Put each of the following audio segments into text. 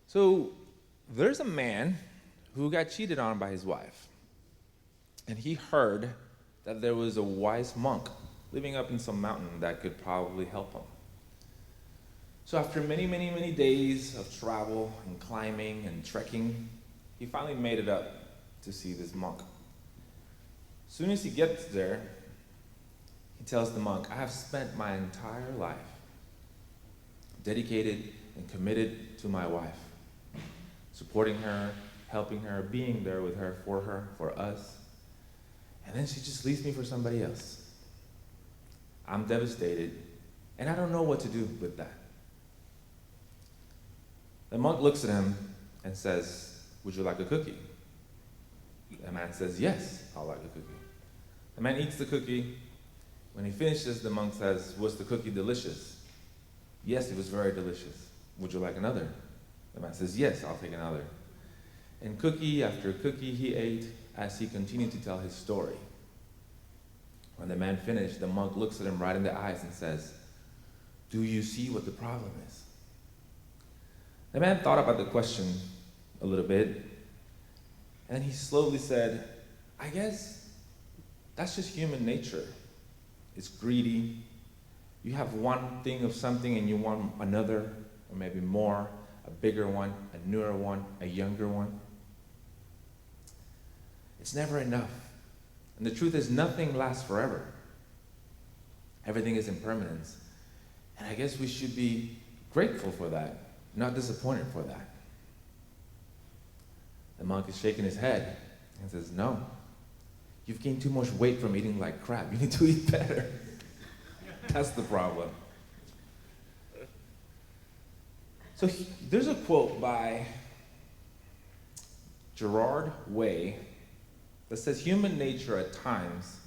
So there's a man who got cheated on by his wife. And he heard that there was a wise monk living up in some mountain that could probably help him. So after many, many, many days of travel and climbing and trekking, he finally made it up to see this monk. As soon as he gets there, he tells the monk, I have spent my entire life dedicated and committed to my wife, supporting her, helping her, being there with her, for us. And then she just leaves me for somebody else. I'm devastated, and I don't know what to do with that. The monk looks at him and says, would you like a cookie? The man says, yes, I'll like a cookie. The man eats the cookie. When he finishes, the monk says, was the cookie delicious? Yes, it was very delicious. Would you like another? The man says, yes, I'll take another. And cookie after cookie he ate as he continued to tell his story. When the man finished, the monk looks at him right in the eyes and says, do you see what the problem is? The man thought about the question a little bit, and he slowly said, I guess that's just human nature. It's greedy. You have one thing of something and you want another, or maybe more, a bigger one, a newer one, a younger one. It's never enough. And the truth is, nothing lasts forever. Everything is impermanence. And I guess we should be grateful for that, not disappointed for that. The monk is shaking his head and says, no, you've gained too much weight from eating like crap. You need to eat better. That's the problem. So there's a quote by Gerard Way that says, human nature at times,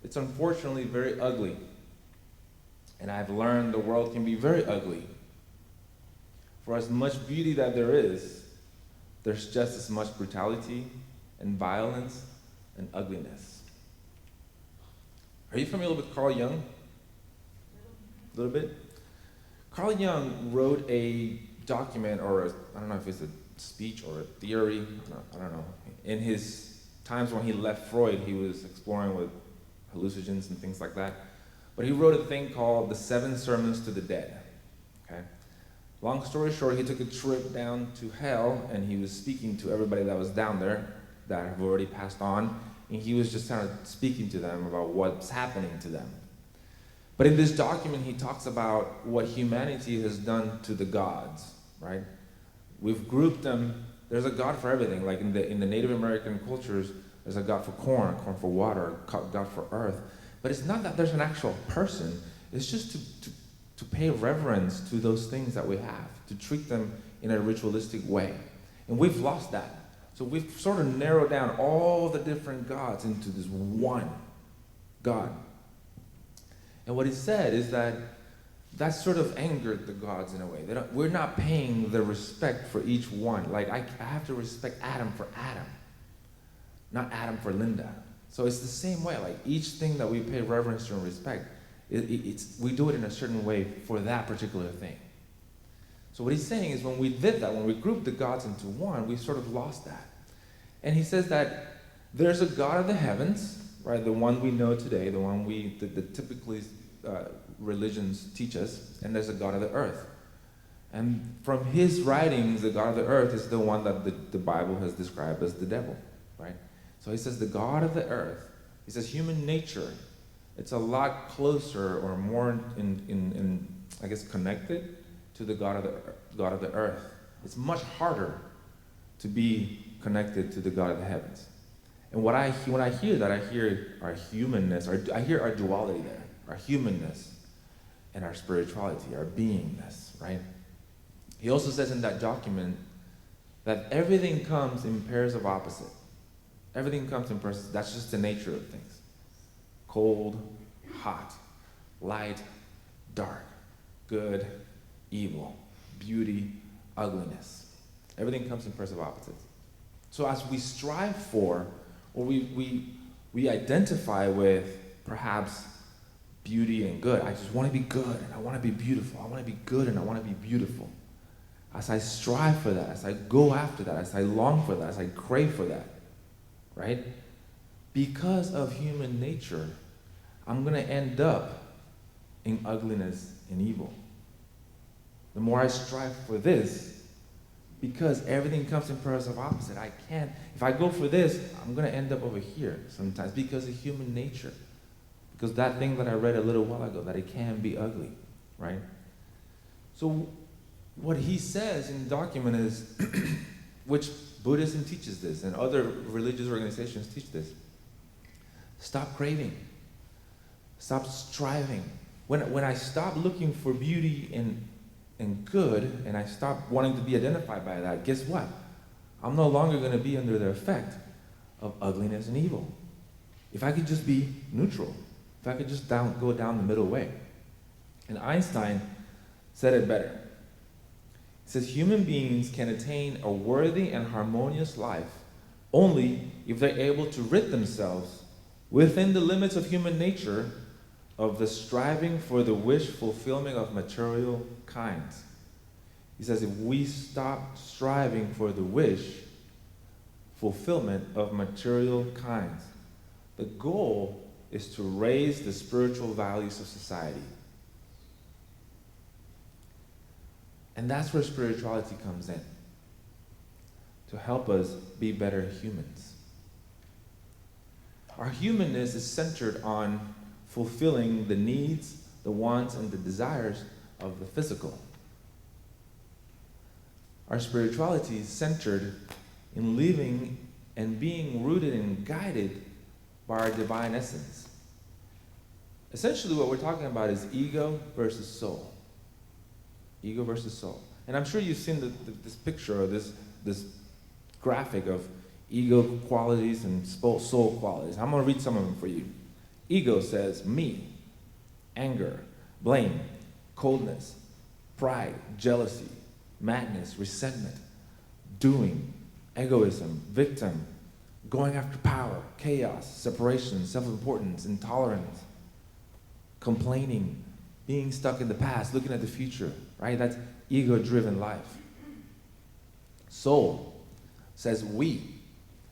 it's unfortunately very ugly. And I've learned the world can be very ugly. For as much beauty that there is, there's just as much brutality and violence and ugliness. Are you familiar with Carl Jung? A little bit? Carl Jung wrote a document, or I don't know if it's a speech or a theory, I don't know. In his times when he left Freud, he was exploring with hallucinogens and things like that. But he wrote a thing called The 7 Sermons to the Dead. Okay? Long story short, he took a trip down to hell, and he was speaking to everybody that was down there that have already passed on, and he was just kind of speaking to them about what's happening to them. But in this document, he talks about what humanity has done to the gods, right? We've grouped them. There's a god for everything. Like in the Native American cultures, there's a god for corn for water, god for earth. But it's not that there's an actual person. It's just to pay reverence to those things that we have, to treat them in a ritualistic way. And we've lost that. So we've sort of narrowed down all the different gods into this one God. And what he said is that sort of angered the gods in a way. We're not paying the respect for each one. Like, I have to respect Adam for Adam, not Adam for Linda. So it's the same way. Like, each thing that we pay reverence to and respect, we do it in a certain way for that particular thing. So what he's saying is when we did that, when we grouped the gods into one, we sort of lost that. And he says that there's a God of the heavens, right? The one we know today, the one that typically religions teach us, and there's a God of the earth. And from his writings, the God of the earth is the one that the Bible has described as the devil, right? So he says the God of the earth, he says human nature, it's a lot closer or more in I guess connected to the God of the earth. It's much harder to be connected to the God of the heavens. And when I hear that, I hear our humanness, I hear our duality there, our humanness and our spirituality, our beingness, right? He also says in that document that everything comes in pairs of opposite. Everything comes in pairs. That's just the nature of things. Cold, hot, light, dark, good, evil, beauty, ugliness. Everything comes in pairs of opposites. So as we strive for, or we identify with perhaps beauty and good. I just want to be good and I want to be beautiful. I want to be good and I want to be beautiful. as I strive for that, as I go after that, as I long for that, as I crave for that, right? Because of human nature, I'm going to end up in ugliness and evil. The more I strive for this, because everything comes in pairs of opposite, I can't, if I go for this, I'm going to end up over here sometimes because of human nature. Because that thing that I read a little while ago, that it can be ugly, right? So what he says in the document is, which Buddhism teaches this, and other religious organizations teach this, stop craving. Stop striving. When I stop looking for beauty and good, and I stop wanting to be identified by that, guess what? I'm no longer going to be under the effect of ugliness and evil. If I could just be neutral, if I could just go down the middle way. And Einstein said it better. He says, human beings can attain a worthy and harmonious life only if they're able to rid themselves within the limits of human nature of the striving for the wish fulfillment of material kinds. He says if we stop striving for the wish fulfillment of material kinds, the goal is to raise the spiritual values of society. And that's where spirituality comes in, to help us be better humans. Our humanness is centered on fulfilling the needs, the wants, and the desires of the physical. Our spirituality is centered in living and being rooted and guided by our divine essence. Essentially, what we're talking about is ego versus soul. Ego versus soul. And I'm sure you've seen this picture or this graphic of ego qualities and soul qualities. I'm going to read some of them for you. Ego says me, anger, blame, coldness, pride, jealousy, madness, resentment, doing, egoism, victim, going after power, chaos, separation, self-importance, intolerance, complaining, being stuck in the past, looking at the future, right? That's ego-driven life. Soul says we,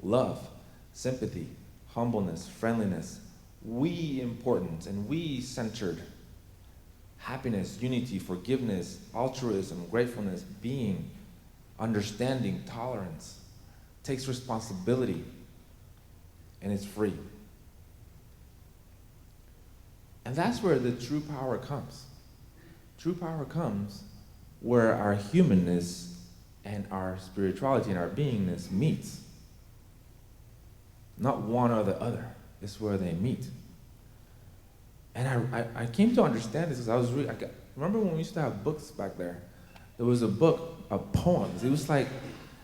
love, sympathy, humbleness, friendliness, we importance and we centered, happiness, unity, forgiveness, altruism, gratefulness, being, understanding, tolerance, takes responsibility, and is free. And that's where the true power comes. True power comes where our humanness and our spirituality and our beingness meets. Not one or the other. It's where they meet. And I came to understand this because remember when we used to have books back there? There was a book of poems. It was like,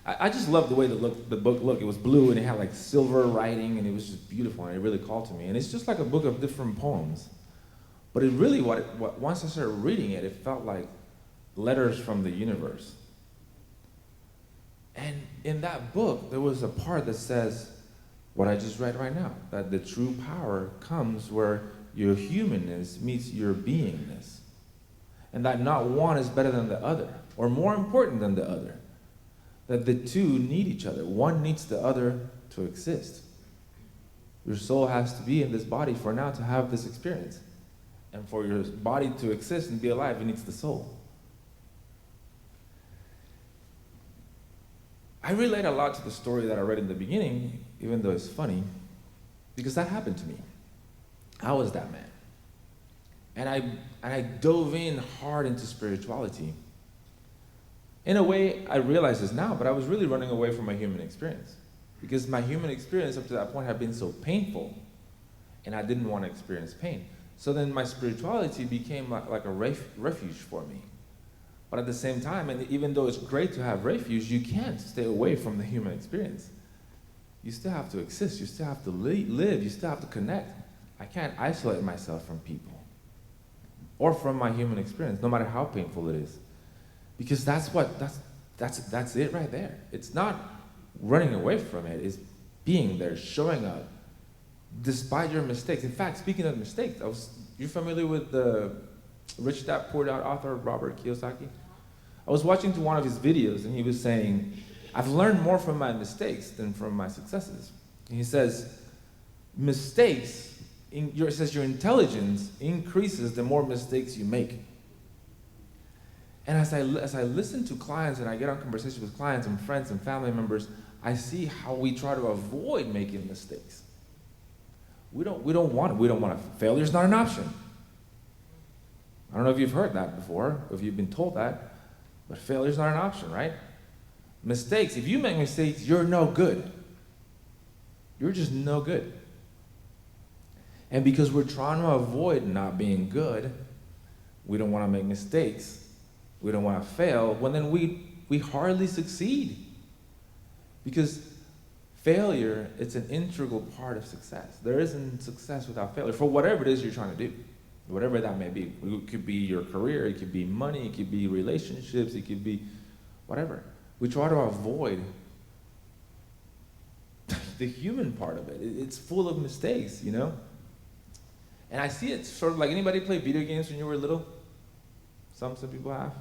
I just loved the way the book looked. It was blue and it had like silver writing and it was just beautiful and it really called to me. And it's just like a book of different poems. But it really, once I started reading it, it felt like letters from the universe. And in that book, there was a part that says, what I just read right now, that the true power comes where your humanness meets your beingness. And that not one is better than the other, or more important than the other. That the two need each other. One needs the other to exist. Your soul has to be in this body for now to have this experience. And for your body to exist and be alive, it needs the soul. I relate a lot to the story that I read in the beginning, even though it's funny, because that happened to me. I was that man. And I dove in hard into spirituality. In a way, I realize this now, but I was really running away from my human experience. Because my human experience up to that point had been so painful, and I didn't want to experience pain. So then my spirituality became like a refuge for me. But at the same time, and even though it's great to have refuge, you can't stay away from the human experience. You still have to exist. You still have to live. You still have to connect. I can't isolate myself from people or from my human experience, no matter how painful it is. Because that's it right there. It's not running away from it. It's being there, showing up, despite your mistakes. In fact, speaking of mistakes, you familiar with the Rich Dad Poor Dad author Robert Kiyosaki? I was watching to one of his videos, and he was saying, I've learned more from my mistakes than from my successes. And he says, your intelligence increases the more mistakes you make. And as I listen to clients and I get on conversations with clients and friends and family members, I see how we try to avoid making mistakes. We don't want to. Failure's not an option. I don't know if you've heard that before, or if you've been told that, but failure's not an option, right? Mistakes, if you make mistakes, you're no good. You're just no good. And because we're trying to avoid not being good, we don't want to make mistakes, we don't want to fail, well then we hardly succeed. Because failure, it's an integral part of success. There isn't success without failure, for whatever it is you're trying to do. Whatever that may be. It could be your career, it could be money, it could be relationships, it could be whatever. We try to avoid the human part of it. It's full of mistakes, you know? And I see it sort of like, anybody play video games when you were little? Some people have.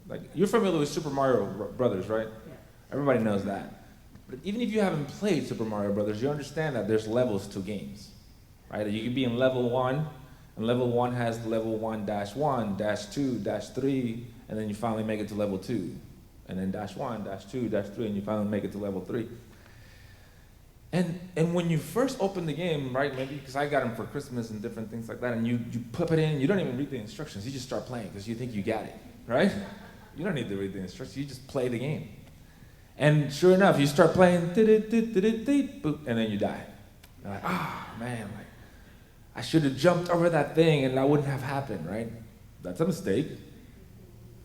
Like, you're familiar with Super Mario Brothers, right? Yeah. Everybody knows that. But even if you haven't played Super Mario Brothers, you understand that there's levels to games, right? You could be in level 1, and level 1 has level 1-1, -2, -3, and then you finally make it to level 2. And then -1, -2, -3, and you finally make it to level 3. And when you first open the game, right, maybe because I got them for Christmas and different things like that, and you put it in, you don't even read the instructions, you just start playing because you think you got it, right? You don't need to read the instructions, you just play the game. And sure enough, you start playing, and then you die. You're like, man, like, I should have jumped over that thing and that wouldn't have happened, right? That's a mistake.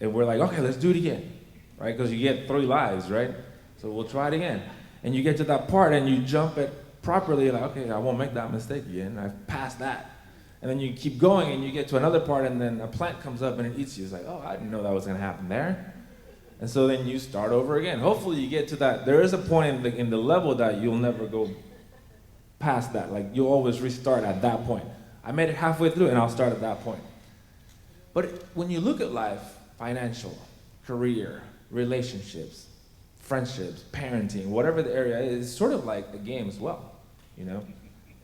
And we're like, okay, let's do it again, right? Because you get 3 lives, right? So we'll try it again. And you get to that part and you jump it properly, like, okay, I won't make that mistake again. I've passed that. And then you keep going and you get to another part and then a plant comes up and it eats you. It's like, oh, I didn't know that was going to happen there. And so then you start over again. Hopefully you get to that. There is a point in the level that you'll never go past that. Like, you'll always restart at that point. I made it halfway through and I'll start at that point. But when you look at life, financial, career, relationships, friendships, parenting, whatever the area is, it's sort of like a game as well, you know?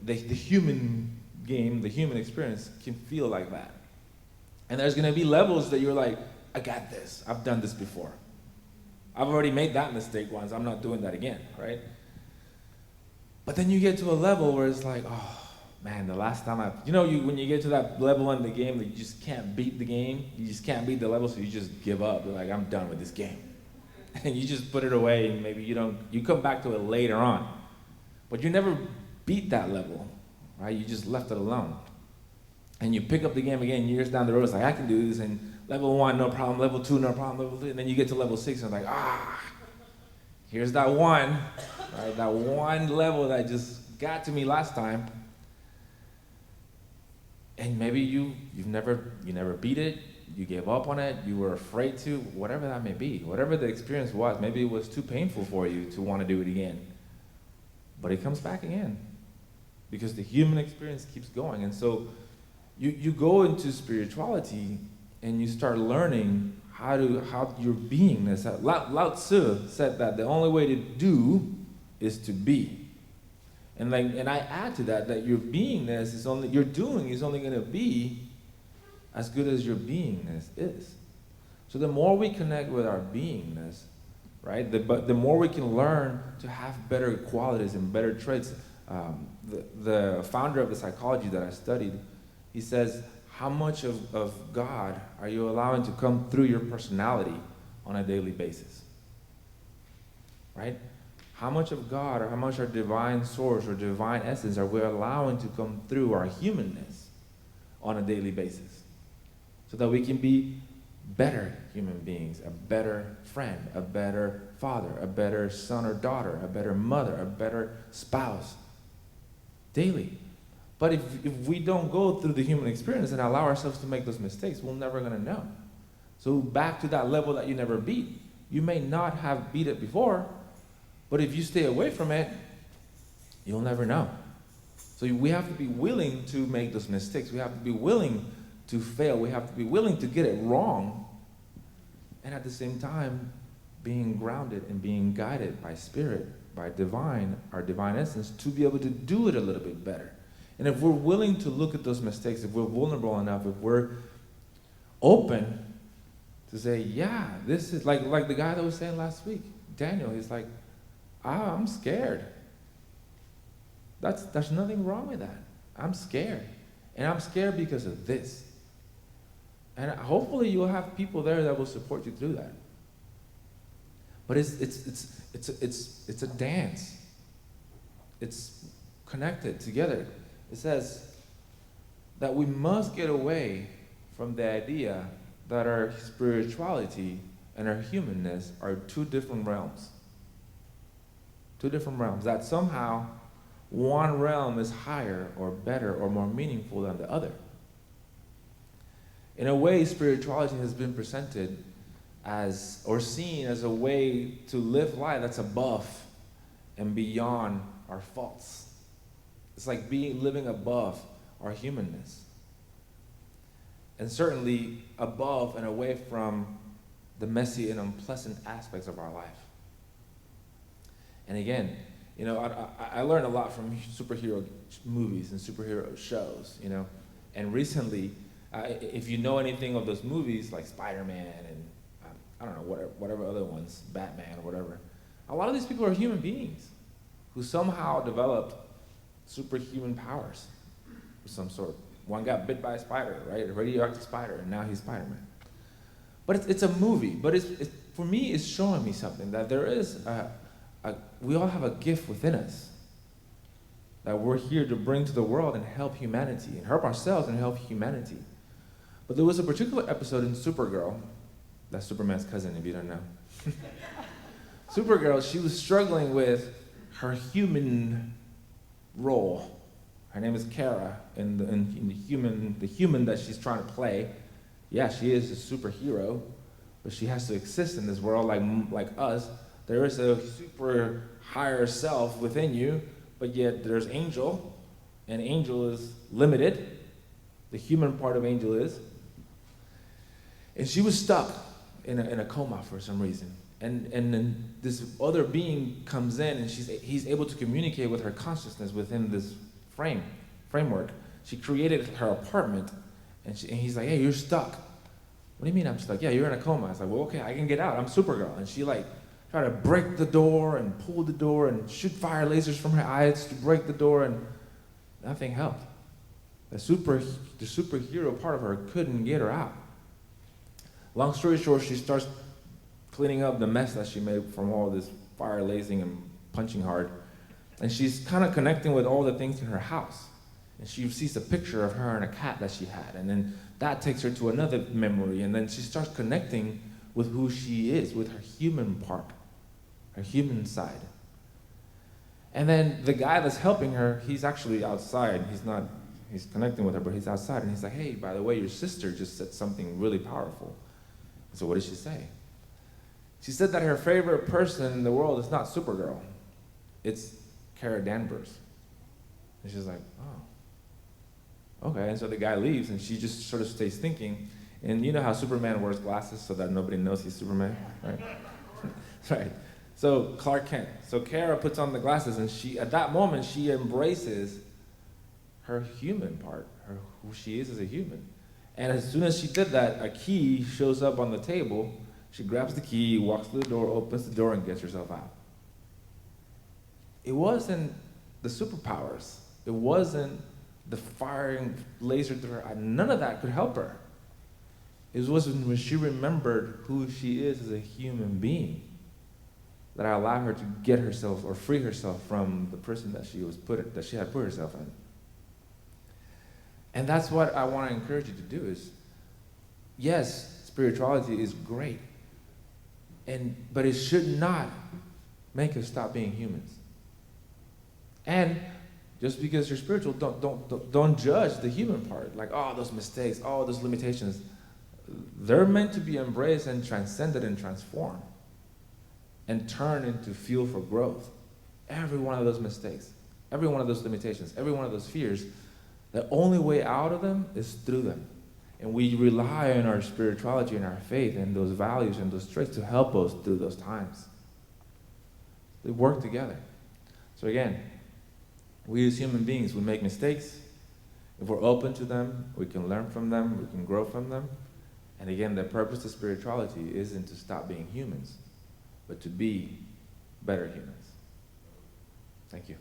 The human game, the human experience can feel like that. And there's gonna be levels that you're like, I got this, I've done this before. I've already made that mistake once, I'm not doing that again, right? But then you get to a level where it's like, oh, man, the last time when you get to that level in the game that you just can't beat the game, you just can't beat the level, so you just give up. You're like, I'm done with this game. And you just put it away, and maybe you come back to it later on. But you never beat that level, right? You just left it alone. And you pick up the game again years down the road, it's like, I can do this, and level 1, no problem, level 2, no problem, level 3, and then you get to level 6, and it's like, here's that one, right? That one level that just got to me last time. And maybe you never beat it, you gave up on it, you were afraid to, whatever that may be, whatever the experience was, maybe it was too painful for you to want to do it again. But it comes back again, because the human experience keeps going. And so you go into spirituality and you start learning how your beingness. Lao Tzu said that the only way to do is to be. And I add to that your beingness your doing is only going to be as good as your beingness is. So the more we connect with our beingness, right, the more we can learn to have better qualities and better traits. The founder of the psychology that I studied, he says, how much of God are you allowing to come through your personality on a daily basis? Right? How much of God, or how much our divine source or divine essence are we allowing to come through our humanness on a daily basis? So that we can be better human beings, a better friend, a better father, a better son or daughter, a better mother, a better spouse, daily. But if we don't go through the human experience and allow ourselves to make those mistakes, we're never going to know. So back to that level that you never beat. You may not have beat it before, but if you stay away from it, you'll never know. So we have to be willing to make those mistakes. We have to be willing to fail. We have to be willing to get it wrong and at the same time being grounded and being guided by spirit, by our divine essence, to be able to do it a little bit better. And if we're willing to look at those mistakes, if we're vulnerable enough, if we're open to say, yeah, this is like the guy that was saying last week, Daniel, he's like, I'm scared. There's nothing wrong with that. I'm scared. And I'm scared because of this. And hopefully you'll have people there that will support you through that. But it's a dance. It's connected together. It says that we must get away from the idea that our spirituality and our humanness are two different realms. Two different realms. That somehow one realm is higher or better or more meaningful than the other. In a way, spirituality has been presented as, or seen as, a way to live life that's above and beyond our faults. It's like living above our humanness. And certainly above and away from the messy and unpleasant aspects of our life. And again, you know, I learned a lot from superhero movies and superhero shows, you know. And recently, if you know anything of those movies, like Spider-Man and I don't know, whatever other ones, Batman or whatever, a lot of these people are human beings who somehow developed superhuman powers of some sort. One got bit by a spider, right? A radioactive spider, and now he's Spider-Man. But it's a movie. But for me, it's showing me something, that there is we all have a gift within us that we're here to bring to the world and help humanity, and help ourselves and help humanity. But there was a particular episode in Supergirl, that's Superman's cousin, if you don't know. Supergirl, she was struggling with her human role. Her name is Kara, in the human that she's trying to play. Yeah, she is a superhero, but she has to exist in this world like us. There is a super higher self within you, but yet there's Angel, and Angel is limited. The human part of Angel is. And she was stuck in a coma for some reason. And then this other being comes in, and he's able to communicate with her consciousness within this framework. She created her apartment, and he's like, hey, you're stuck. What do you mean I'm stuck? Yeah, you're in a coma. I was like, well, okay, I can get out. I'm Supergirl. And she tried to break the door and pull the door and shoot fire lasers from her eyes to break the door, and nothing helped. The superhero part of her couldn't get her out. Long story short, she starts cleaning up the mess that she made from all this fire lasing and punching hard. And she's kind of connecting with all the things in her house. And she sees a picture of her and a cat that she had. And then that takes her to another memory. And then she starts connecting with who she is, with her human part, her human side. And then the guy that's helping her, he's actually outside. He's connecting with her, but he's outside. And he's like, hey, by the way, your sister just said something really powerful. So what did she say? She said that her favorite person in the world is not Supergirl. It's Kara Danvers. And she's like, oh. Okay, and so the guy leaves, and she just sort of stays thinking. And you know how Superman wears glasses so that nobody knows he's Superman, right? Right. So Clark Kent. So Kara puts on the glasses, and at that moment, she embraces her human part, who she is as a human. And as soon as she did that, a key shows up on the table. She grabs the key, walks to the door, opens the door, and gets herself out. It wasn't the superpowers. It wasn't the firing laser through her eye. None of that could help her. It was when she remembered who she is as a human being that allowed her to get herself or free herself from the prison that she had put herself in. And that's what I want to encourage you to do is, yes, spirituality is great, but it should not make us stop being humans. And just because you're spiritual, don't judge the human part. Like, oh, those mistakes, oh, those limitations. They're meant to be embraced and transcended and transformed and turned into fuel for growth. Every one of those mistakes, every one of those limitations, every one of those fears, the only way out of them is through them. And we rely on our spirituality and our faith and those values and those traits to help us through those times. They work together. So again, we as human beings, we make mistakes. If we're open to them, we can learn from them, we can grow from them. And again, the purpose of spirituality isn't to stop being humans, but to be better humans. Thank you.